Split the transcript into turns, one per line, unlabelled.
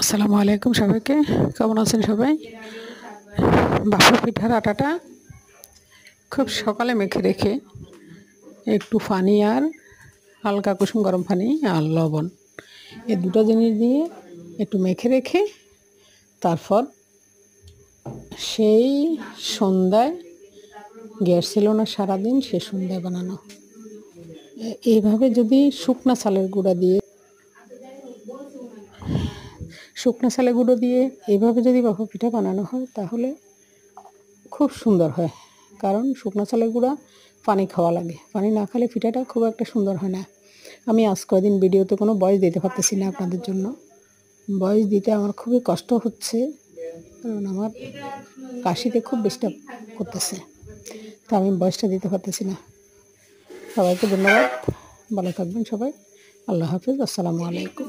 আসসালামু আলাইকুম সবাইকে। কেমন আছেন সবাই? ভাপা পিঠার আটাটা খুব সকালে মেখে রেখে একটু পানি আর হালকা কুসুম গরম পানি আর লবণ এই দুটো জিনিস দিয়ে একটু মেখে রেখে তারপর সেই সন্ধ্যায় গ্যাস ছিল না সারাদিন, সে সন্ধ্যায় বানানো। এইভাবে যদি শুকনা চালের গুঁড়া দিয়ে এইভাবে যদি ভাপা পিঠা বানানো হয় তাহলে খুব সুন্দর হয়। কারণ শুকনো চালের গুঁড়া পানি খাওয়া লাগে, পানি না খেলে পিঠাটা খুব একটা সুন্দর হয় না। আমি আজ কয়েকদিন ভিডিওতে কোনো ভয়েস দিতে পারতেছি না আপনাদের জন্য। ভয়েস দিতে আমার খুবই কষ্ট হচ্ছে, কারণ আমার কাশিতে খুব ডিস্টার্ব করতেছে, তা আমি ভয়েসটা দিতে পারতেছি না। সবাইকে ধন্যবাদ, ভালো থাকবেন সবাই। আল্লাহ হাফিজ, আসসালামু আলাইকুম।